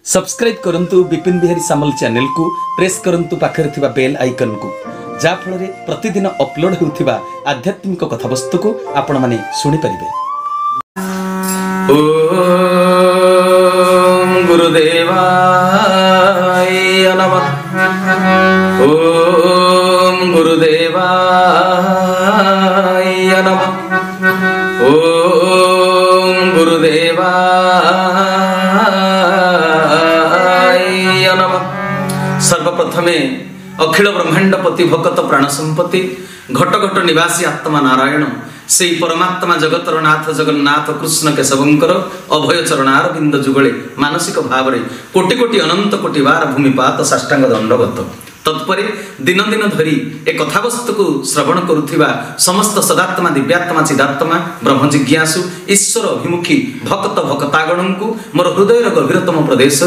Subscribe करंतु विपिन बिहारी सामल channel को press करंतु पाखरे थिबा बेल आइकन को जा फଳରେ प्रतिदिन अपलोड होउथिबा आध्यात्मिक कथावस्तु को आपण माने सुनि परिबे। ओम गुरुदेवाय नमः। ओम गुरुदेवाय नमः। ओम गुरुदेवाय नमः। सर्वप्रथमे अखिल ब्रह्मांडपति भक्त प्राण संपत्ति घट घट निवासी आत्मा नारायण से परमात्मा जगतर नाथ जगन्नाथ कृष्ण केशवंकर अभय चरणार बिंद जुगले मानसिक भाव में कोटि कोटि अनंत कोटि बार भूमिपात साष्टांग दंडवत तत्परे दिन दिन धरी एक कथावस्तु को श्रवण करुथिबा समस्त सदात्मा दिव्यात्मा चिदात्मा ब्रह्म जिज्ञासु ईश्वर अभिमुखी भक्त भक्तागण को मोर हृदय गभीरतम प्रदेश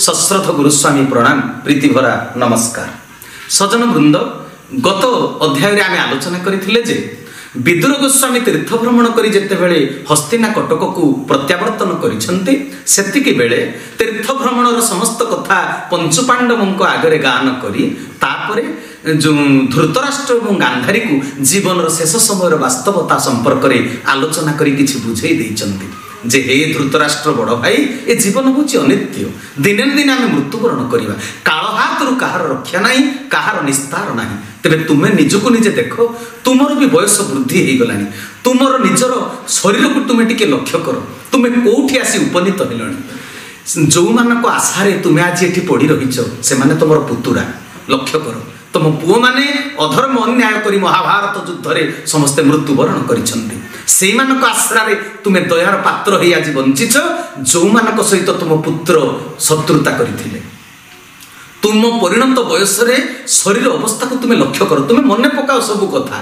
सश्रद्ध गुरुस्वामी प्रणाम प्रीतिभरा नमस्कार। सजन वृंद गत अध्याय आम आलोचना करथिले जे विदुर गोस्वामी तीर्थ भ्रमण करी जेतेबेले हस्तिना कटक को प्रत्यावर्तन करिसंती सेतिकी बेले तीर्थ भ्रमणर समस्त कथा पंचपांडवों आगरे गान करी तापरे जो धृतराष्ट्र और गांधारी को जीवन शेष समय वास्तवता संपर्क में आलोचना करी किछि बुझाई देइचंती जे हे धृतराष्ट्र बड़ भाई ए जीवन हूँ अनित्य दिने दिन आम मृत्युवरण करवा काल हाथ कहार रक्षा ना कहार निस्तार ना तेरे तुमे निजको निजे देख तुमर भी बयस वृद्धि हो गला तुमर निजर शरीर को तुम्हें टिके लक्ष्य कर तुम्हें कौटी आसी उपनीत हेलणी जो मानक आशारे तुम्हें आज ये पड़ी रहीच से माने तुम पुतुरा लक्ष्य कर तुम पुओ माने अधर्म अन्याय करी महाभारत युद्ध में समस्ते मृत्युवरण करिसंती सेई मानक आश्रारे तुम्हें दयार पात्र हो आज बंचिच जो मानक सहित तुम पुत्र शत्रुता करथिले तुम परिणत बयस शरीर अवस्था को तुम्हें लक्ष्य कर तुम्हें मन पकाओ सब कथा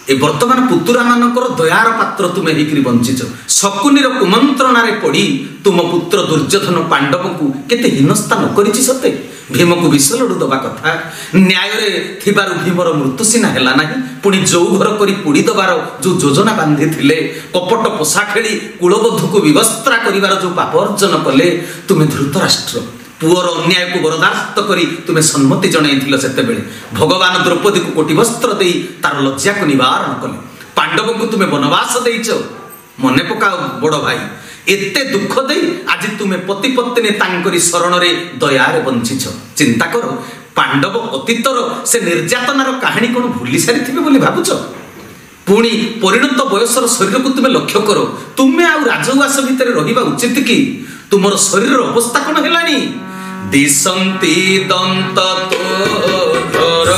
ए वर्तमान पुतुरा मानकर दयार पात्र तुम्हें होकर बंचिच शकुनीर कुमंत्रणारे पड़ी तुम पुत्र दुर्योधन पांडव को केते हीनस्था न करिछि सते भीम को विष लड़ू दबा कथा न्याय थिबारु भीमर मृत्यु सीना है ना पुणी जो घर करी पोड़ी दबार जो योजना बांधी थिले कपट पोषा खेली कुलबधु को विवस्त्रा करिवार जो पाप अर्जन कले तुम्हें धृतराष्ट्र पुअर अन्याय को बरदास्त करी तुम्हें सम्मति जनईथिल सेतेबेले भगवान द्रौपदी को कोटि वस्त्र दे तार लज्जा को निवारण कले पांडव को तुम्हें वनवास देइछ मने पकाओ बड़ भाई एते दुख दे आज तुम्हें पति पत्नी तांकरी शरण रे दयारे बंचिछ चिंता करो पांडव अतीतर से निर्यातनार कहानी कौन भूली सारी बोली भावुच पुणी परिणत बयसर शरीर को तुम्हें लक्ष्य करो तुम्हें आउ राजउवास भितर रहिबा उचित कि तुमर शरीर अवस्था कौन हेलानी दिशंती दंत तोर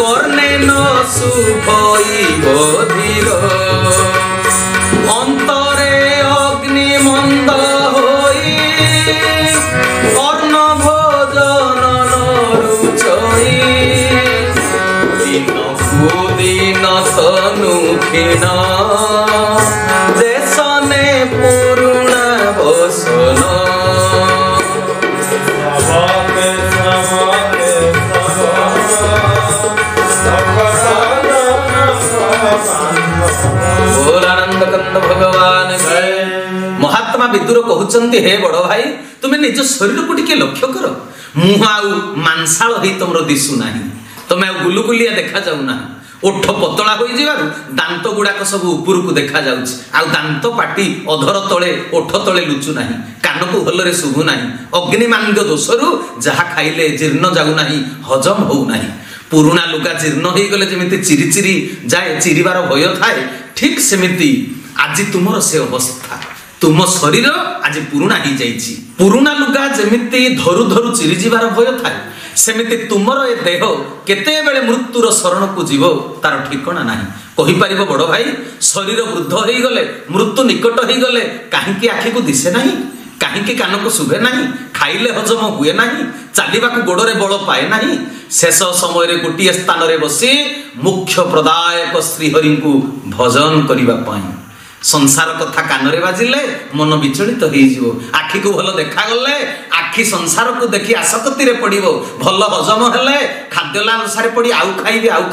कर्णे न सुभई बधिर अंतरे अग्नि मंद होई कर्ण भोजन नरुचई दिन दिन तनु क्षीण देशने पुरुणा बसन भगवान महात्मा विदुर कहते हे बड़ भाई तुम्हें निज शरीर को टिके लक्ष्य कर मुह आउ मांसाल ही तुम दिशुना तुम्हें गुलुगुलिया देखा जाऊना ओठ पतला हो दांत गुड़ाक सब ऊपर को देखा जाउछि आ दांत पाटी अधर तले ओठ तले लुचु नाही कान को भलरे शुभु नाही अग्निमांद्य दोषरु जहा खाइले जीर्ण जाऊ नाही हजम हो नाही पुरुणा लुगा जीर्ण हो गले जमिति चिरी चिरी जाए चिरीबार भय थाए ठीक सेमिति आज तुमर से अवस्था तुम शरीर आज पुरुणा ही जाइछि पुरुणा लुगा जमिति धरु धरु चिरी जीवार भय थाए सेमिति तुमर ए देह केते बेले मृत्युर शरण को जीव तार ठिकाना नाही कहि परिबो बड़ भाई शरीर वृद्ध हो गले मृत्यु निकट हो गले काहेकि आखि को दिसे नाही काहेकि कान को शुभे नाही खाइले हजम हुए नाही चालिबा को गोड़रे बल पाए नाही शेष समय रे गोटिए स्थान रे बसी मुख्य प्रदायक श्रीहरि को भजन करिबा पाई संसार कथा कान रे बाजिले मन विचलित हो आखि को भल देखा गले आखि संसार को देखी आसक्ति रे पड़िबो भल हजम हेले खाद्य लालसारे पड़ी आउ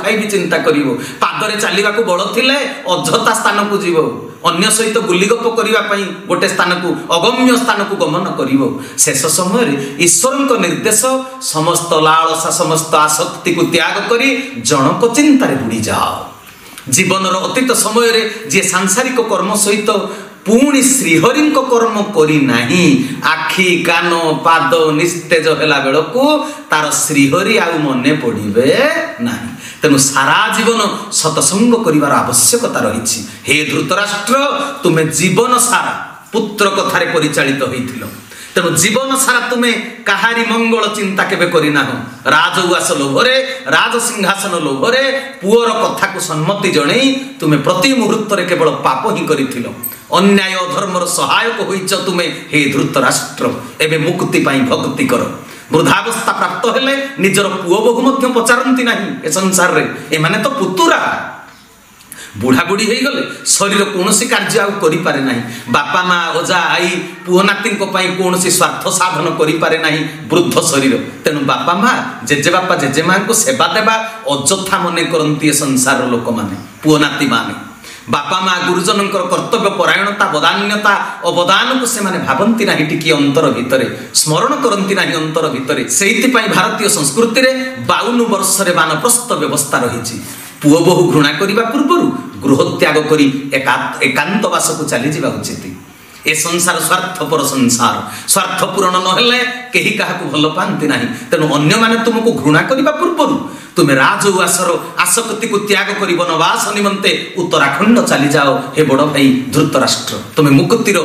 खाइबी चिंता करिवो पादरे चालिबा को बळ थिले अजता स्थान को जीवो अन्य सहित गुलिगप करने गोटे स्थान को अगम्य स्थान को गमन कर शेष समय ईश्वर निर्देश समस्त लालसा समस्त आसक्ति को त्याग कर जनक चिंतार बुड़ी जाओ। जीवन अतीत समय जी सांसारिक कर्म सहित पुणी श्रीहरि कर्म करी नहीं आखि कान पाद निस्तेज होला बेलू तार श्रीहरि आउ मने पड़े ना। तेणु सारा जीवन सतसंग करिवार आवश्यकता रही। हे धृतराष्ट्र तुम्हें जीवन सारा पुत्र कथारे परिचालित होइथिलो। तेणु जीवन सारा तुम्हें कहारी मंगल चिंता केबे करिना हो। राजउआस लोभरे राज सिंहासन लोभरे पुअर कथा को सम्मति जणै तुम्हें प्रति मुहूर्त रे केवल पाप ही करिथिलो। अन्याय अधर्मर सहायक होइच तुम्हें हे धृतराष्ट्र। एबे मुक्ति पाई भक्ति करो। वृद्धावस्था प्राप्त हेले निजर पुओ बहु मध्य पचारती नहीं ए संसार रे। एमाने तो पुतुरा बुढ़ा बुढ़ी हो गले शरीर कौन कार्य आउ करि पारे नहीं। बापा माँ अजा आई पुओ नाती कौन स्वार्थ साधन करि पारे नहीं वृद्ध शरीर। तेणु बापा माँ जेजे बापा जेजे माँ को सेवा देवा अଯଥା मने करती संसार लोक माने पुओ नाती माने। बापा माँ गुरुजन कर्तव्य परायणता बदान्यता अवदान को से भावती ना टिकी अंतर भितर स्मरण करती ना अंतर भितर। से भारतीय संस्कृति में 52 वर्ष वानप्रस्थ व्यवस्था रही। पुओ बहु घृणा करने पूर्व गृह त्याग कर एकांतवास को चली जावा उचित। ए संसार स्वार्थपर संसार स्वार्थ पूरण नहेले केही काहाकू भल पाती ना। तेणु अन्य माने तुमको घृणा करने पूर्व तुम्हें राजउआसर आसक्ति को त्याग कर वनवास निमंते उत्तराखंड चली जाओ। हे बड़ भाई धृतराष्ट्र तुम्हें मुक्तिर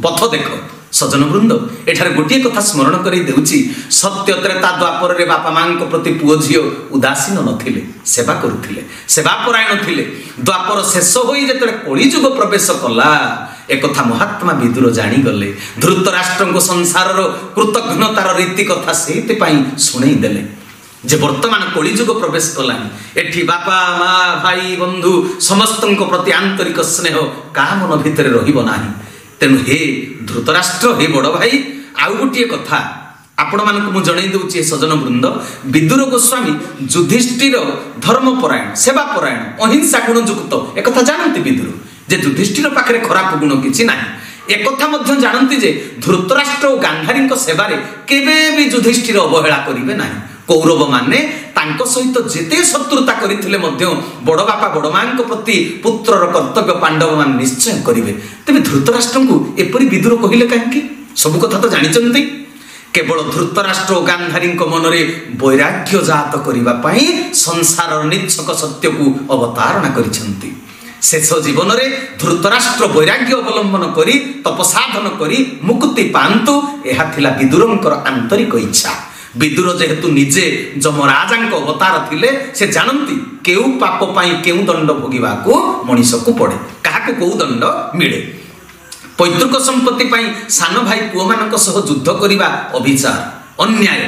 पथ देख। सजन वृंद एठारे गोटे कथा स्मरण कर देउछि। सत्य त्रेता द्वापर रे बापा मां प्रति पुओ झियो उदासीन नथिले सेवा करुथिले सेवापरायण थिले। द्वापर शेष होई जेतले कलिजुग प्रवेश कला एक कथा महात्मा विदुर जानी गले। धृतराष्ट्र को संसार कृतघ्नतार रीति कथा सेति पई सुनै देले जे वर्तमान कलिजुग प्रवेश कलानी। एठी बापा माँ भाई बंधु समस्त प्रति आंतरिक स्नेह का मन भितर रहिबो नाही। तेणु हे धृतराष्ट्र हे बड़ भाई आउ गोटे कथा आपण मानक मु जणै दउछि। सजन वृंद विदुर गोस्वामी युधिष्ठिर धर्मपरायण सेवापरायण अहिंसा गुणयुक्त एक कथा जानती विदुर जे युधिष्ठिर पाखरे खराब गुण किछि नाही। एक कथा मध्य जानती जे धृतराष्ट्र और गांधारी सेवारे केबे भी युधिष्ठिर अवहेला करिवे नाही। कौरव माने तांको सहित जेते शत्रुता करिथिले मध्य बड़ बापा बड़ मां प्रति पुत्रर कर्तव्य पांडव मान निश्चय करिवे। तेबे धृतराष्ट्र को एपरि विदुर कहिले काहेकि सब कथा तो जानिचंती। केवल धृतराष्ट्र और गांधारी मनरे वैराग्य जात करिबा पई संसार निच्छक सत्य को अवतारणा करिसंती। शेष जीवन रे धृतराष्ट्र वैराग्य अवलंबन करी तपसाधन करी मुक्ति पांतु एहा थिला विदुरंकर आंतरिक इच्छा। विदुर जेहेतु निजे जमराजा अवतार थिले से जानती केउ पाप पाई केउ दंड भोगिबा को मनीष को पड़े काहाको को दंड मिले। पैतृक संपत्ति पाई सान भाई पुओ मानक सह युद्ध करिबा अभिचार अन्याय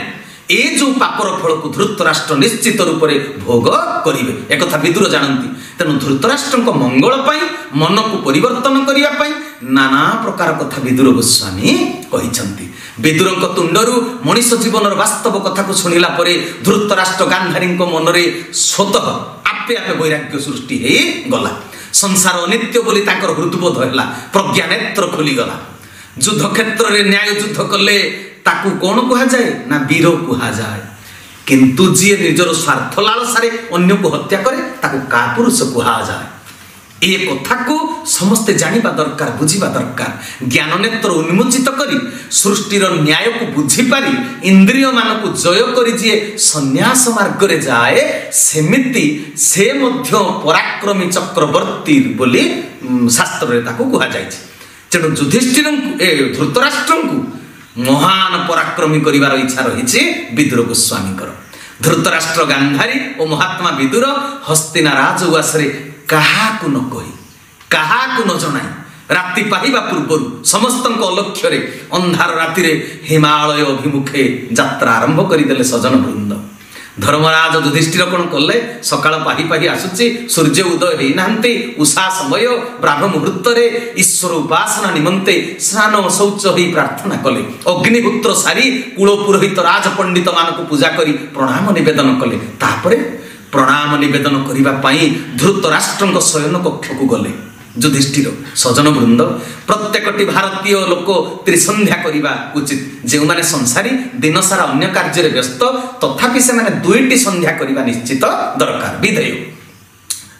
ए जो पापर फल को धृतराष्ट्र निश्चित रूप से भोग करिवे एक कथा विदुर जानती। तेणु धृतराष्ट्र मंगल पाई मन को परिवर्तन करिया पाई नाना प्रकार कथा विदुर गोस्वामी कहिसंती। विदुर तुंडरू मनीष जीवन वास्तव कथा को शुणिला परे धृतराष्ट्र गांधारी मन रे स्वतः आपे आपे वैराग्य सृष्टि हे गला। संसार अनित्य बोली तांकर हृदबोध हैला प्रज्ञा नेत्र खोली गला। युद्ध क्षेत्र रे न्याय युद्ध कले ताकू कौन कहा जाए ना वीर कहा जाए। किंतु जी निजर स्वार्थ लालसारे अन्य को हत्या करे ताकू कापुरुष कहा जाए। ये कथा को समस्ते जानिबा दरकार बुझिबा दरकार। ज्ञान नेत्र उन्मोचित करी सृष्टिर न्याय को बुझी पारी इंद्रिय मान को जय करी जे संन्यास मार्ग रे जाए सेमिति से मध्य पराक्रमी चक्रवर्ती बोली शास्त्र रे ताकू कहा जाय। तेणु युधिष्ठिर धृतराष्ट्र को महान पराक्रमी करिवार इच्छा रही विदुर गोस्वामी। धृतराष्ट्र गांधारी और महात्मा विदुर हस्तिना राजउआस काहाकू न कही काहाकू न जनाई राति पाहिबा पूर्व समस्त अलक्ष्य अंधार राति हिमालय अभिमुखे यात्रा आरंभ करदेले। सजन वृंद धर्मराज युधिष्ठिर कौन कले सकाळ पाही पाही आसुची सूर्य उदय होइनांती उषा समय ब्राह्म मुहूर्त ईश्वर उपासना निमंते स्नान शौच होई प्रार्थना कले। अग्निहोत्र सारी कुल पुरोहित राज पंडित मान को पूजा करी प्रणाम निवेदन कले। तापरे प्रणाम निवेदन करिबा पई धृतराष्ट्र शयन कक्ष को गले। युधिष्ठिर सजन वृंद प्रत्येकटी भारतीय लोक त्रिसंध्या करवा उचित जो मैंने संसारी दिन सारा अन्य कार्य व्यस्त तथापि से मैंने 2टी संध्या करवा निश्चित दरकार विधेय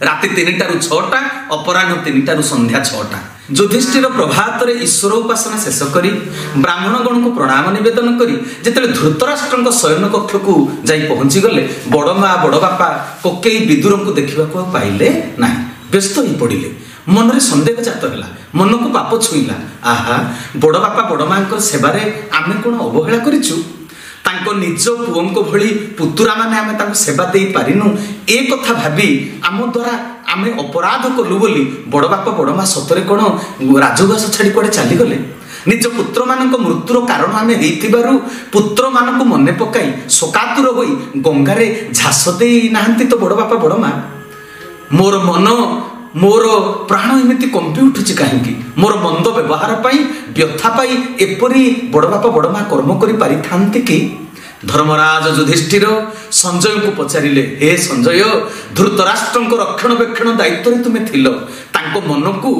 राति 3टारू 6टा अपराह्न 3टारू संध्या 6टा युधिष्ठिर प्रभात ईश्वर उपासना शेष करी ब्राह्मण गण को प्रणाम निवेदन करी जेतेले धृतराष्ट्र शयन कक्ष को जाई पहुंची गले बड़ माँ बड़ बापा कोकेई विदुर को देखा पाइले ना व्यस्त हो पड़े मनरे सन्देह जात है मन को पाप छुईला आहा बड़ बापा बड़ माँ सेवारे आमे कौन अवहेला करिछु तांको निज पुओं भली पुतुरा माने आमे तांको सेवा दे पारिनु ए कथा भाबी आम द्वारा आमे अपराध कलु बोली बड़ बापा बड़ माँ सतरे कौन राजगास छाड़ी कुआडे चली गले निज पुत्र मानक मृत्युर कारण आमे हेइथिबारु पुत्र मानक मने पकाई शोकातुर होई गंगारे झास देई नाहंती तो बड़ बापा बड़ माँ मोर मन मोर प्राण एमती कंपी उठुची कहीं मोर मंद व्यवहार पाई व्यथा पाई एपरी बड़ बापा बड़ माँ कर्म करि पारि थांती कि धर्मराज युधिष्ठिर संजय को पचारिले हे संजय धृतराष्ट्र रक्षणाबेक्षण दायित्व तुम्हें थिल तांको मन को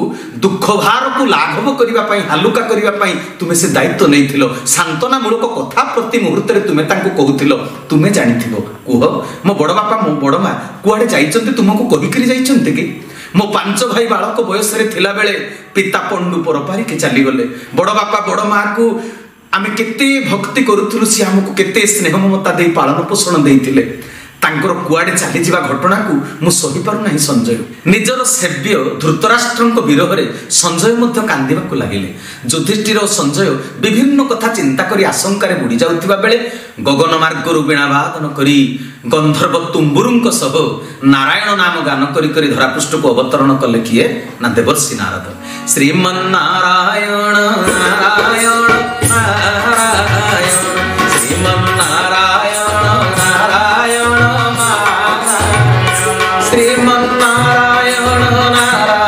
दुख भार को लाघव करने हालुका करने तुम्हें से दायित्व नहीं थिलो सांत्वना मूलक कथा प्रति मुहूर्त तुम्हें कहूथिलो तुम्हें जानिथिबो कुह मो बड़ बापा मो बड़ माँ कुआडे जाइचंती तुमको कहिकरी जाइचंती कि मो 5 भाई बालक बयस थिला बेले पिता पंडु परपारी के चली गले बड़ बापा बड़ माँ को आमे केते भक्ति करूथुलु सी हमको केते स्नेह ममता दे पालन पोषण देइथिले तांकर कुआडे चली जिबा घटना को मु सही पारु नाही संजय निजर सेव्य धृतराष्ट्र विरोह रे संजय मध्य कांदिबा को लागिले युधिष्ठिर और संजय विभिन्न कथा चिंता करी आशंका रे बुडी जाउथिबा बेले गगन मार्ग रु वीणावादन करी गंधर्व तुम्बुरुंक सह नारायण नाम गान करी करी धरापृष्ठ को अवतरण कले किए ना देवर्षि नारद श्रीमन्नारायण नारायण नारायण श्रीमन्नारायण नारायण श्रीमन्नारायण नारायण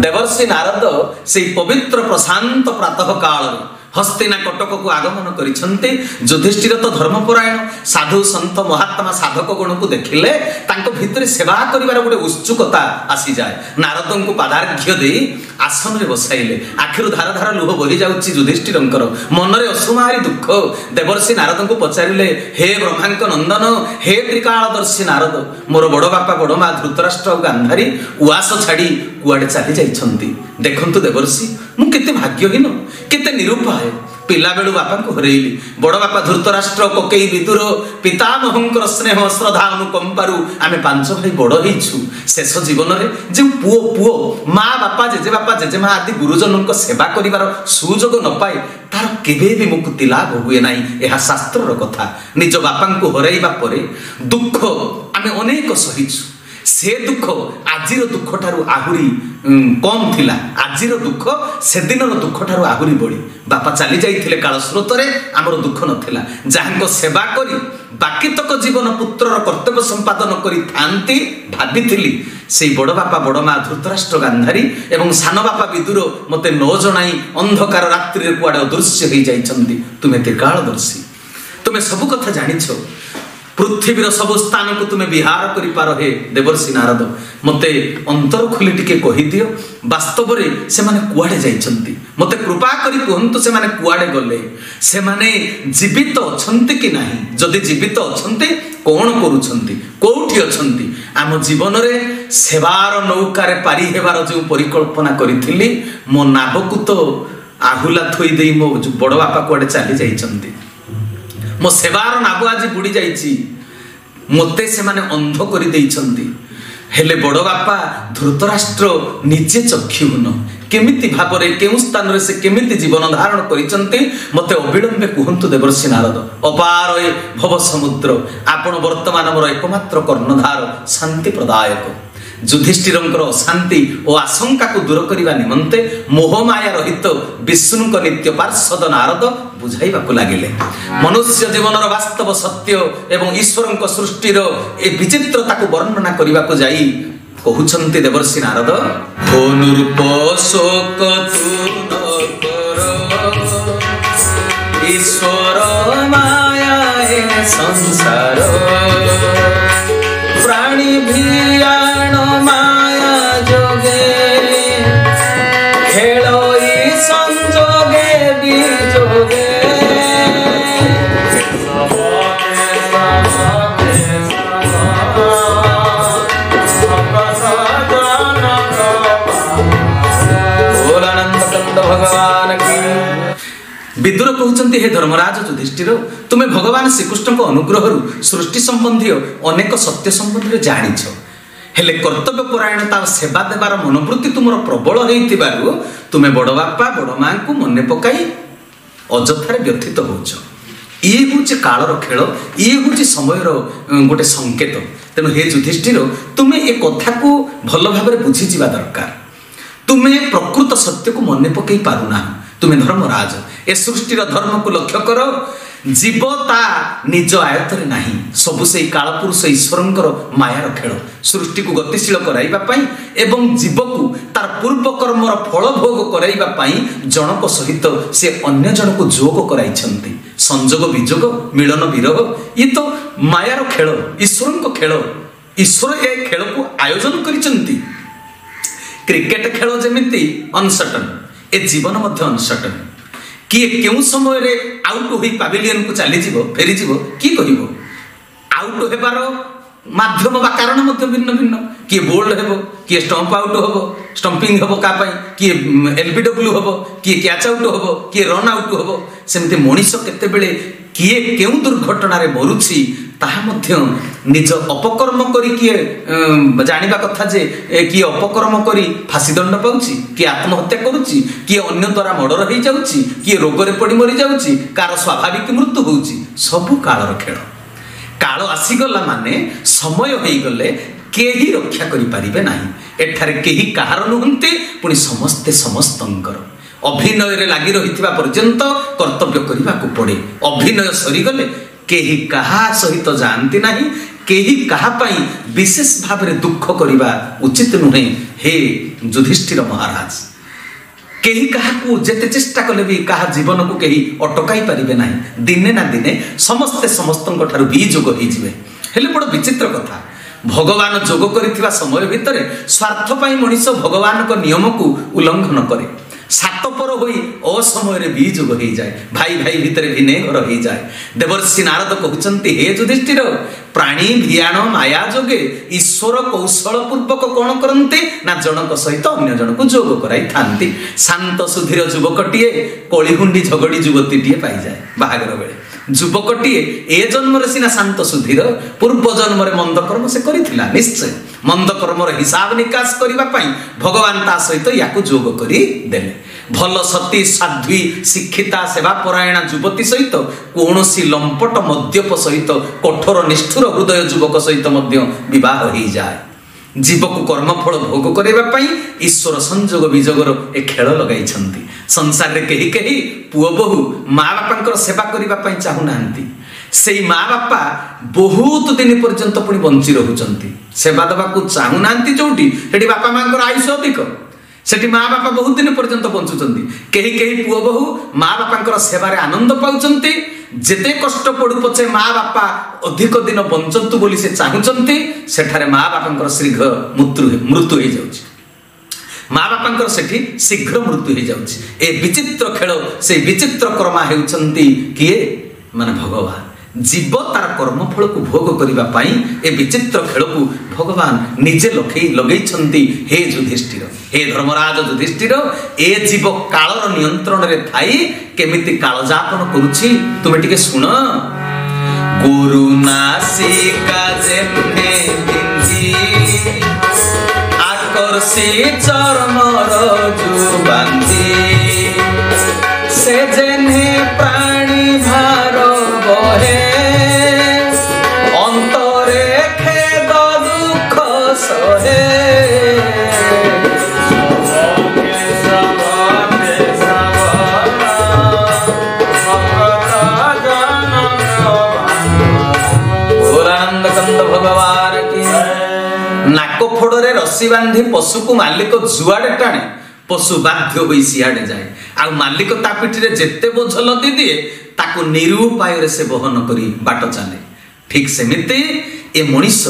देवर्षि नारद से पवित्र प्रशांत प्रातः काल हस्तिना कटक को आगमन करिसंते युधिष्ठिर तो धर्मपरायण साधु संत महात्मा साधक गण को देखिले तांको भितर सेवा करिवार गोटे उत्सुकता आसी जाए नारद को पादार्घ्य दे आसन रे बसाइले आखिरु धार धार लुह बहि जाउची युधिष्ठिरंकर मनरे असुमारी दुख देवर्षि नारद को पचारिले हे ब्रह्मांक नंदन हे त्रिकालदर्शी नारद मोर बड़ बापा बड़ माँ धृतराष्ट्र और गांधारी उआस छाड़ी कुआडे चली जाइछंती देखंतु देवर्षि मु केते भाग्यहीन केते निरुपाय पिला बेलू बापा को हरैली बड़ बापा धृतराष्ट्र कोकेई विदुर पितामहंकर स्नेह श्रद्धा अनुकंपारू आमे 5 भाई बड़ होइछु शेष जीवन रे जे पुओ पुओ माँ बापा जेजे बापा जेजे माँ आदि गुरुजनक सेवा करिवार सुजोग न पाए तार केबे भी मुक्ति लाभ हुए नाही एहा शास्त्रर कथा निज बापा को हरैबा परे दुख आमे अनेक सहिछु से दुख आजिर दुख ठारू आहुरी कम थिला आजिर दुख से दिनर दुख ठारू आहुरी बड़ी बापा चली जाइथिले काल स्रोतरे आमर दुख नथिला जाहांको सेवा करी बाकी तक जीवन पुत्रर कर्तव्य संपादन करी थांती भाबिथिली से बड़ बापा बड़ माँ धृतराष्ट्र गांधारी एवं सान बापा विदुर मते न जणाई अंधकार रात्रि कुआडे अदृश्य हो जाइछंती तुमे त्रिकालदर्शी तुमे सब कथा जानिछ पृथ्वीर सब स्थान को तुम्हें विहार करि पार हे देवर्षि नारद मते अंतर खोली टिके कहि दियो वास्तव रे से माने कुआडे जाइछंती मते कृपा करि कहंतु से माने कुआडे गले से माने जीवित अछंती कि नाही जदि जीवित अछंती कोन करूछंती कोठी अछंती आम जीवन रे सेवार नौका रे पारी हेबार जो परिकल्पना करिथिली मो नाबकु तो आहुला थोई देई मो बड़ बापा कुआडे चली जाइछंती मो सेवार नाब आज बुड़ी जाइछि मते से माने अंध करि देइछंती हेले बड़ बापा धृतराष्ट्र निजे चक्षुहन केमिति भाबरे केउ स्थान रे से केमिति जीवन धारण करिसंती मते अविलंबे कहंतु देवर्षि नारद अपार भव समुद्र आपण वर्तमान मोर एकमात्र कर्णधार शांति प्रदायक युधिष्ठिरंकर अशांति और आशंका को दूर करने निमंते मोहमाया रहित विष्णु नित्य पार्षद नारद बुझाइबाकु लागिले। मनुष्य जीवनर वास्तव सत्य एवं ईश्वरଙ୍କ सृष्टिर ए विचित्रताकु वर्णना करिबाकु जाई कहउछन्ति देवर्षि नारद, धनुर्प शोक तू न कर, ईश्वर माया ए संसार, प्राणी भियाण माया जोगे, खेलो संजोगे बिजोगे, भगवान की। विदुर कहते हे धर्मराज युधिष्ठिर, तुम्हें भगवान श्रीकृष्ण अनुग्रह सृष्टि संबंधी अनेक सत्य संबंधी जानिछ, हेले कर्तव्य परायणता सेवा देवार मनोवृत्ति तुमर प्रबल होइतिबारु तुमे बड़ बापा बड़ मां को मने पकाई अजथारे व्यथित होछ। ये हूँ कालर खेल, ये हूँ समयर गोटे संकेत। तेणु हे युधिष्ठिर, तुम्हें ए कथा को भल भाव बुझी जावा दरकार। तुम्हें प्रकृत सत्य को मने पकई पारुना, तुम्हें धर्मराज ए सृष्टिर धर्म को लक्ष्य कर। जीव ता निज आयतरे नाही, सबु से कालपुरुष ईश्वरंकर मायार खेल। सृष्टि को गतिशील कराइबा पई एवं जीव को तार पूर्व कर्मर फल भोग कराइबा पई जनक सहित से अन्य जन को जोग कराइछन्ति। संजोग विजोग मिलन विरह ये तो मायार खेल, ईश्वरंक खेल। ईश्वर ए खेल को आयोजन करिछन्ति। क्रिकेट खेल जेमिति अनसर्टन, ए जीवन मध्य अनसर्टन। किए केउ समय रे आउट होई पाविलियन को चली जीवो फेरी जीवो की कहिबो। आउट हेबार माध्यम बा कारण मध्य भिन्न भिन्न। किए बोल्ड हेबो, किए स्टंप आउट हेबो, स्टंपिंग हेबो का पई, किए एलबीडब्ल्यू हेबो, किए कैच आउट हेबो, किए रन आउट हेबो। सेमते मनीष केते बेले किए केउ दुर्घटना रे मरुछि ताहा मध्य निज अपकर्म करी किए जानिबा कथा जे किए अपकर्म करी फांसी दंड पाउछि, किए आत्महत्या करुछि, किए अन्य द्वारा मर्डर होई जाउछि, किए रोग रे पड़ी मरि जाउछि, कार स्वाभाविक मृत्यु होउछि। सबु कालर खेल। काल आसीगला माने समय होई गले केही रक्षा करि पारिबे नाही। एठारे केही काहार नुहंते, पुनी समस्ते समस्तंकर। अभिनय रे लागि रहिथिबा पर्यंत कर्तव्य करिबाकू पड़े। अभिनय सरी गले केही काहा सहित जानती नाही, केही काहा पई विशेष भाव रे दुख करिबा उचित नुहे। हे युधिष्ठिर महाराज, केही काहा को जेते चेष्टा कले भी काहा जीवन को केही अटकाई परिबे नाही। दिने ना दिने समस्ते समस्तंक ठारू वियोग होई जिवे। हेले बड़ विचित्र कथा, भगवान जोग करिथिबा समय भितरे स्वार्थ पई मनुष्य भगवान को नियम को उल्लंघन करे। सातपर होई असमय रे बीजोग हो जाए, भाई भाई भितर भिनेघर हो जाए। देवर्षि नारद कहते हे युधिष्ठिर, प्राणी भियाण माया जोगे ईश्वर कौशल पूर्वक कौन करते ना जनक सहित अन्य जन को जोग कराई थांती। शांत सुधीर युवकटीए कलिहुंडी झगड़ी युवतीटीए पाई जाए बाहागर बेले। युवकटीए ए जन्म सिना शांत सुधीर, पूर्व जन्म मंद कर्म से करिथिला। निश्चय मंद कर्मर हिसाब निकास करिबा पई भगवान ता सहित याकू जोग करी देले। भल सती साध्वी शिक्षिता सेवापरायणा युवती सहित कौनसी लंपट मद्यप सहित कठोर निष्ठुर हृदय युवक सहित विवाह हो जाए। जीव को कर्मफल भोग करने ईश्वर संजोग विजोगर ए खेल लगाई। संसार रे कही कही पुओ बहु माँ बापा सेवा करने चाहूना। से माँ बापा बहुत दिन पर्यंत पुणी बंची रोचंती, सेवा देवा चाहूना। जोटी से बापा माँ आयुष अधिक, सेठी माँ बापा बहुत दिन पर्यंत बंचुचंती। कही कही पुओ बहु माँ बापा सेवारे आनंद पाउचंती। जेते कष्ट पड़ू पछे माँ बापा अधिक दिन बंचंतु बोली से चाहूचंती। सेठारे माँ बापा शीघ्र मृत्यु हो जाउछि। माँ बापा सेठी शीघ्र मृत्यु हो जाउछि। ए विचित्र खेल, से विचित्र कर्मा हेउचंती किए माने भगवान। जीव तार कर्मफल को भोग करिबा पाई ए विचित्र खेल को भगवान निजे लगे। हे युधिष्ठिर, हे धर्मराज युधिष्ठिर, ए जीव कालर नियंत्रण रे थाई केमिति कालजापन करुछि तुमे टिके सुन। गुरु नासिका जेने पिंधी आकर्षी चर्मर जो बांधी, से जेने प्राणी भार बहे अंतरे खेद दुख सहे। ରସି ବାନ୍ଧି ପଶୁକୁ ମାଲିକ ଯୁଆଡେ ଟାଣେ ପଶୁ ବାଧ୍ୟ ହୋଇ ସିଆଡେ ଯାଏ। ଆଉ ମାଲିକ ତା ପିଠିରେ ଯେତେ ବୋଝ ଲଦି ଦିଏ ତାକୁ ନିରୁପାୟରେ ସେ ବହନ କରି ବାଟ ଚାଲେ। ଠିକ୍ ସେମିତି ଏ ମଣିଷ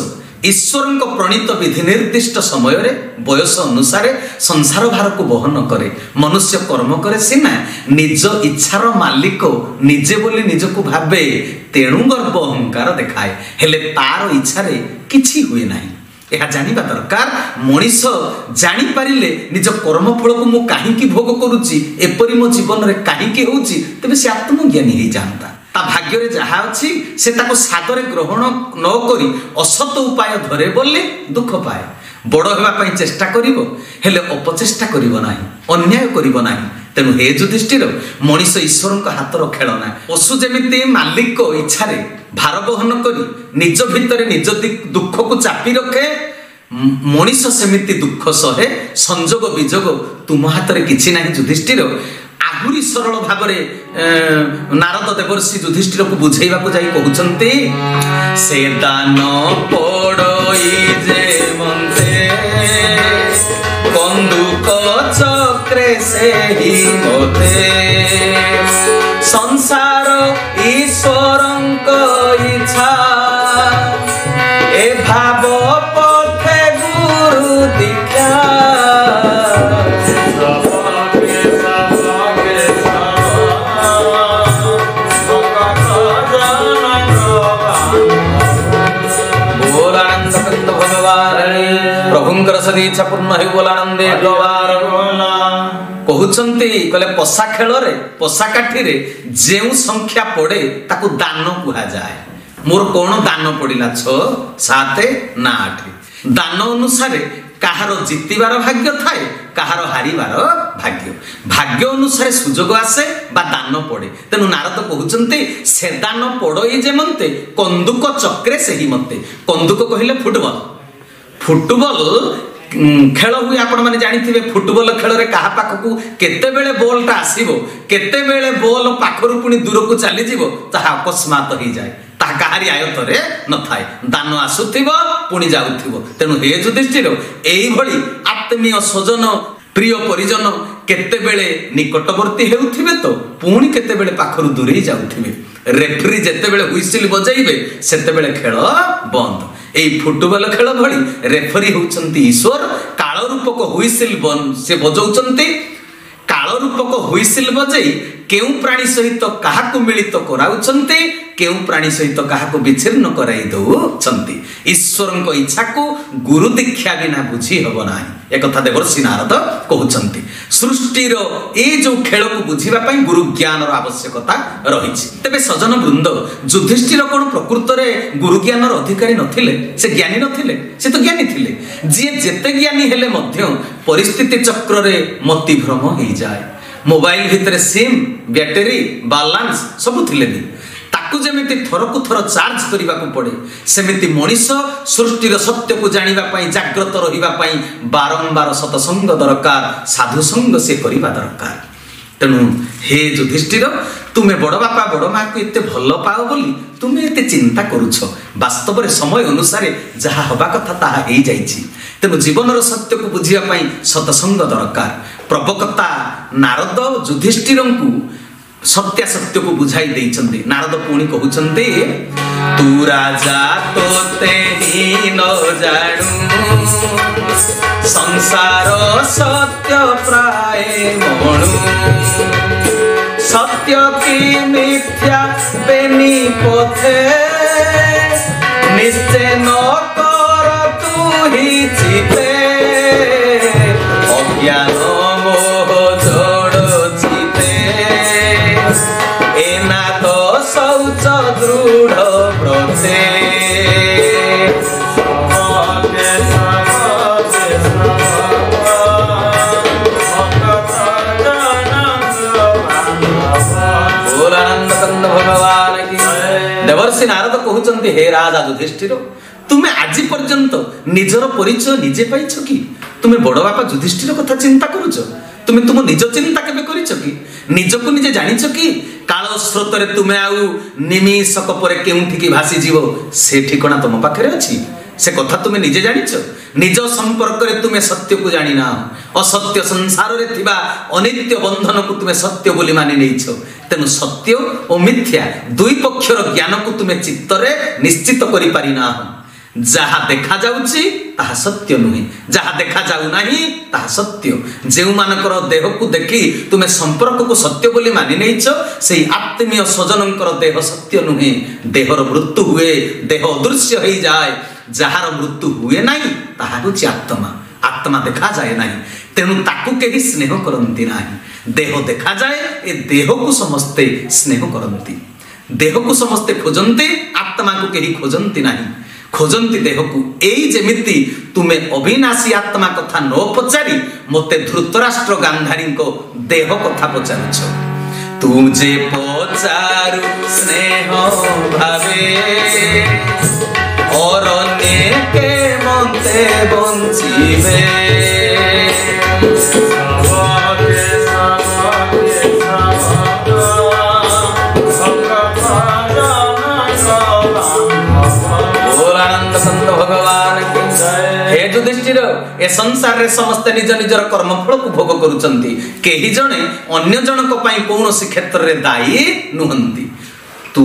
ଈଶ୍ୱରଙ୍କ ପ୍ରଣୀତ ବିଧି ନିର୍ଦ୍ଦିଷ୍ଟ ସମୟରେ ବୟସ ଅନୁସାରେ ସଂସାର ଭାରକୁ ବହନ କରେ। ମନୁଷ୍ୟ କର୍ମ କରେ ସିନା, ନିଜ ଇଚ୍ଛାର ମାଲିକ ନିଜେ ବୋଲି ନିଜକୁ ଭାବେ, ତେଣୁ ଗର୍ବ ଅହଙ୍କାର ଦେଖାଏ, ହେଲେ ତାର ଇଚ୍ଛାରେ କିଛି ହୁଏ ନାହିଁ। ଏହା ଜାଣିବା ଦରକାର। ମଣିଷ ଜାଣିପାରିଲେ ନିଜ କର୍ମଫଳକୁ ମୁଁ କାହିଁକି ଭୋଗ କରୁଛି, ଏପରି ମୋ ଜୀବନରେ କାହିଁକି ହେଉଛି, ତେବେ ସେ ଆତ୍ମଜ୍ଞାନୀ ହେଇଯାଆନ୍ତା। ତା ଭାଗ୍ୟରେ ଯାହା ଅଛି ସେ ତାକୁ ସାଦରେ ଗ୍ରହଣ ନ କରି ଅସତ ଉପାୟ ଧରେ ବୋଲି ଦୁଃଖ ପାଏ। ବଡ଼ ହେବା ପାଇଁ ଚେଷ୍ଟା କରିବ, ହେଲେ ଅପଚେଷ୍ଟା କରିବ ନାହିଁ, ଅନ୍ୟାୟ କରିବ ନାହିଁ। ତେଣୁ ହେ ଯୁଧିଷ୍ଠିର, ମଣିଷ ଈଶ୍ୱରଙ୍କ ହାତର ଖେଳନା। ପଶୁ ଯେମିତି ମାଲିକ ଇଚ୍ଛାରେ ଭାର ବହନ କରି ନିଜ ଭିତରେ ନିଜ ଦୁଃଖକୁ ଚାପି ରଖେ, ମଣିଷ ସେମିତି ଦୁଃଖ ସହେ। ସଂଯୋଗ ବିଯୋଗ ତୁମ ହାତରେ କିଛି ନାହିଁ ଯୁଧିଷ୍ଠିର। ଆହୁରି ସରଳ ଭାବରେ ନାରଦ ଦେବର୍ଷି ଯୁଧିଷ୍ଠିରକୁ ବୁଝେଇବାକୁ ଯାଇ କହୁଛନ୍ତି, ସେ ଦାନ ପଡ଼ଇ ଯେ ମନ୍ତେ କନ୍ଦୁକ ଚକ୍ରେ ସେହି ମତେ ସଂସାର ଈଶ୍ୱରଙ୍କ ଇଚ୍ଛା ଏ ଭାବ ପଥେ ଗୁରୁ ଦୀକ୍ଷା ପ୍ରଭୁଙ୍କର ସଦିଚ୍ଛା ପୂର୍ଣ୍ଣ ହେଉ ବୋଲାନନ୍ଦେ କହୁଛନ୍ତି। କହିଲେ ପଶା ଖେଳରେ ପଶା କାଠିରେ ଯେଉଁ ସଂଖ୍ୟା ପଡେ ତାକୁ ଦାନ କୁହାଯାଏ। ମୋର କଣ ଦାନ ପଡିଲା 6, 7 ନା 8। ଦାନ ଅନୁସାରେ କାହାର ଜିତିବାର ଭାଗ୍ୟ ଥାଏ, କାହାର ହାରିବାର ଭାଗ୍ୟ। ଭାଗ୍ୟ ଅନୁସାରେ ସୁଯୋଗ ଆସେ ବା ଦାନ ପଡେ। ତେଣୁ ନାରଦ କହୁଛନ୍ତି, ସେ ଦାନ ପଡ଼ଇ ଯେ ମନ୍ତେ କନ୍ଦୁକ ଚକ୍ରେ ସେହି ମତେ। କନ୍ଦୁକ କହିଲେ ଫୁଟବଲ। ଫୁଟବଲ ଖେଳ ହୁଏ, ଆପଣ ମାନେ ଜାଣିଥିବେ। ଫୁଟବଲ ଖେଳରେ କାହା ପାଖକୁ କେତେବେଳେ ବଲଟା ଆସିବ, କେତେବେଳେ ବଲ ପାଖରୁ ପୁଣି ଦୂରକୁ ଚାଲିଯିବ, ତାହା ଅକସ୍ମାତ ହେଇଯାଏ। ତାହା କାହାରି ଆୟତରେ ନଥାଏ। ଦାନ ଆସୁଥିବ ପୁଣି ଯାଉଥିବ। ତେଣୁ ହେ ଯୁଧିଷ୍ଠିର, ଏଇଭଳି ଆତ୍ମୀୟ ସ୍ୱଜନ ପ୍ରିୟ ପରିଜନ କେତେବେଳେ ନିକଟବର୍ତ୍ତୀ ହେଉଥିବେ ତ ପୁଣି କେତେବେଳେ ପାଖରୁ ଦୂରେଇ ଯାଉଥିବେ। ରେଫ୍ରି ଯେତେବେଳେ ହୁଇସିଲ ବଜାଇବେ ସେତେବେଳେ ଖେଳ ବନ୍ଦ। এই ফুটবল খেল ভଳି রেফরি হউଛନ୍ତି ଈଶ୍ୱର। କାଳ ରୂପକ ହୁଇସିଲ ସେ ବଜାଉଛନ୍ତି। କାଳ ରୂପକ ହୁଇସିଲ ବଜାଇ କେଉଁ ପ୍ରାଣୀ ସହିତ କାହାକୁ ମିଳିତ କରାଉଛନ୍ତି, କେଉଁ ପ୍ରାଣୀ ସହିତ କାହାକୁ ବିଚ୍ଛିନ୍ନ କରାଇ ଦେଉଛନ୍ତି। ଈଶ୍ୱରଙ୍କ ଇଚ୍ଛାକୁ ଗୁରୁ ଦୀକ୍ଷା ବିନା ବୁଝି ହେବ ନାହିଁ, ଏକଥା ଦେବର୍ଷି ନାରଦ କହୁଛନ୍ତି। ସୃଷ୍ଟିର ଏଇ ଯୋଉ ଖେଳକୁ ବୁଝିବା ପାଇଁ ଗୁରୁ ଜ୍ଞାନର ଆବଶ୍ୟକତା ରହିଛି। ତେବେ ସଜନ ବୃନ୍ଦ, ଯୁଧିଷ୍ଠିର କଣ ପ୍ରକୃତରେ ଗୁରୁ ଜ୍ଞାନର ଅଧିକାରୀ ନଥିଲେ? ସେ ଜ୍ଞାନୀ ନଥିଲେ? ସେ ତ ଜ୍ଞାନୀ ଥିଲେ। ଯିଏ ଯେତେ ଜ୍ଞାନୀ ହେଲେ ମଧ୍ୟ ପରିସ୍ଥିତି ଚକ୍ରରେ ମତିଭ୍ରମ ହେଇଯାଏ। ମୋବାଇଲ ଭିତରେ ସିମ୍, ବ୍ୟାଟେରୀ, ବାଲାନ୍ସ ସବୁ ଥିଲେ ବି ତାକୁ ଯେମିତି ଥରକୁ ଥର ଚାର୍ଜ କରିବାକୁ ପଡେ, ସେମିତି ମଣିଷ ସୃଷ୍ଟିର ସତ୍ୟକୁ ଜାଣିବା ପାଇଁ, ଜାଗ୍ରତ ରହିବା ପାଇଁ ବାରମ୍ବାର ସତସଙ୍ଗ ଦରକାର, ସାଧୁସଙ୍ଗ ସେ କରିବା ଦରକାର। ତେଣୁ ହେ ଯୁଧିଷ୍ଠିର, ତୁମେ ବଡ଼ ବାପା ବଡ଼ ମାଆକୁ ଏତେ ଭଲ ପାଅ ବୋଲି ତୁମେ ଏତେ ଚିନ୍ତା କରୁଛ। ବାସ୍ତବରେ ସମୟ ଅନୁସାରେ ଯାହା ହେବା କଥା ତାହା ହେଇଯାଇଛି। ତେଣୁ ଜୀବନର ସତ୍ୟକୁ ବୁଝିବା ପାଇଁ ସତସଙ୍ଗ ଦରକାର। ପ୍ରବକ୍ତା ନାରଦ ଯୁଧିଷ୍ଠିରଙ୍କୁ ସତ୍ୟାସତ୍ୟକୁ ବୁଝାଇ ଦେଇଛନ୍ତି। ନାରଦ ପୁଣି କହୁଛନ୍ତି, ତୁ ରାଜା ତୋତେ ହିଁ ନ ଜାଣୁ ସଂସାର ସତ୍ୟ ପ୍ରାୟ ମଣୁ ସତ୍ୟ କି ମିଥ୍ୟା ବେନି ପଥେ ନିଶ୍ଚୟ ନ କର ତୁ ହି ଚିତେ ଅଜ୍ଞାନ ମୋହ ଯୋଡ଼ ଚିତେ ଏନା ତ ଶୌଚ ଦୃଢ଼ ବ୍ରତେ ଦେବର୍ଷି ନାରଦ କହୁଛନ୍ତି, ହେ ରାଜା ଯୁଧିଷ୍ଠିର, ତୁମେ ଆଜି ପର୍ଯ୍ୟନ୍ତ ନିଜର ପରିଚୟ ନିଜେ ପାଇଛ କି? ତୁମେ ବଡ଼ ବାପା ଯୁଧିଷ୍ଠିର କଥା ଚିନ୍ତା କରୁଛ? ତୁମେ ତୁମ ନିଜ ଚିନ୍ତା କେବେ କରିଛ କି? ନିଜକୁ ନିଜେ ଜାଣିଛ କି? କାଳ ସ୍ରୋତରେ ତୁମେ ଆଉ ନିମିଷକ ପରେ କେଉଁଠିକି ଭାସିଯିବ ସେ ଠିକଣା ତମ ପାଖରେ ଅଛି? से कथा तुम्हें निजे जानिछ निज संपर्क रे तुम्हें सत्य को जानी ना असत्य संसार रे थिबा अनित्य बंधन को तुम्हें सत्य बोली मानि नेइछ तेनु सत्य और मिथ्या दुई पक्षर ज्ञान को तुम्हें चित्त रे निश्चित करि पारि ना जहा देखा जाउची ताहा सत्य नुहे जहा देखा जाउ नाही ताहा सत्य जेउ मानकर देह को देखी तुमे संपर्क को सत्य बोली मानि नेइछ सेई आत्मीय स्वजनकर देह सत्य नुहे देहर मृत्यु हुए देह अदृश्य होई जाए जहार मृत्यु हुए नाही ताहा होची आत्मा आत्मा देखा जाए नाही तेणु ताकू केही स्नेह करंती नाही देह देखा जाए ए देह को समस्ते स्नेह करंती देह को समस्ते खोजंती आत्मा को केही खोजंती नाही खोजंती देह को एई जेमिति तुमे अविनाशी आत्मा कथा न पचारि मते धृतराष्ट्र गांधारी को देह कथा पचारुछ तुझे पचारु स्नेह भावे और नेके मते बंचिबे भगवान हे युधिष्ठिर ए संसार रे समस्त निज निजर कर्मफल को भोग करूचंती केही जणे अन्य जनक पई कौनसी क्षेत्र रे दायी नुहंती तू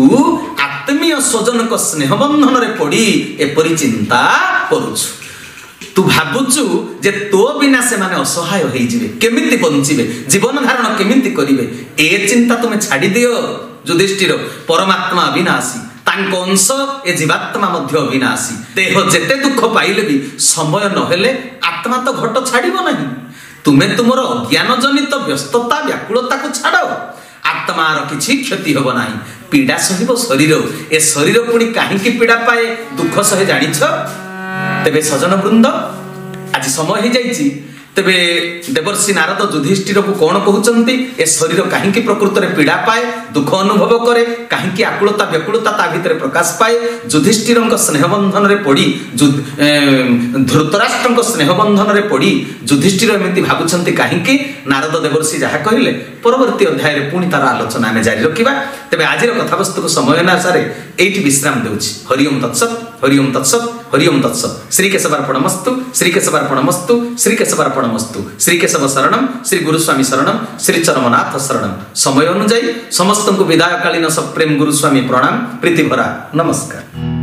आत्मीय स्वजन को स्नेह बंधन रे पड़ी एपरि चिंता करूछु तू भाबुचु जे तो बिना से माने असहाय होई जिवे केमिति बंचिबे जीवन धारण केमिति करिवे ए चिंता तुमे छाडी दियो युधिष्ठिर परमात्मा अविनाशी तांको अंश ए जीवात्मा मध्य अविनाशी देह जेते दुख पाइले भी समय नहेले आत्मा तो घट छाड़िबो नहीं तुमे तुमर अज्ञान जनित व्यस्तता व्याकुलता को छाड़ो आत्मार किछि क्षति होबो नहीं पीड़ा सहिबो शरीर ए शरीर पुणी काहेकि पीड़ा पाए दुख सहे जानिछ तेबे सजन वृंद आज समय हो जाइछि तेबे देवर्षि नारद युधिष्ठिर को कौन कहउचंती ए शरीर काहेकि प्रकृत रे पीड़ा पाए दुख अनुभव करे काहेकि आकुलता व्याकुलता ता भितर प्रकाश पाए युधिष्ठिरଙ୍କ स्नेह बंधन रे पड़ी धृतराष्ट्रଙ୍କ स्नेह बंधन रे पड़ी युधिष्ठिर एमिति भाबुचंती काहेकि नारद देवर्षि जहा कहिले परवर्ती अध्याय रे पुणी तार आलोचना आमे जारी रखिबा तेबे आजिर कथावस्तु को समय अनुसार एठी विश्राम देउछि हरि ओम तत्सत हरि ओम तत्सत हरि ओम तत्सत श्री केशवार्पणमस्तु श्री केशवार्पणमस्तु श्री केशवार्पणमस्तु श्री केशव शरणम श्री गुरुस्वामी शरणम श्री चरमनाथ शरणम समय अनुଯାୟୀ ସମସ୍ତଙ୍କୁ ବିଦାୟ କାଳୀନ ସପ୍ରେମ गुरुस्वामी प्रणाम प्रीति भरा नमस्कार।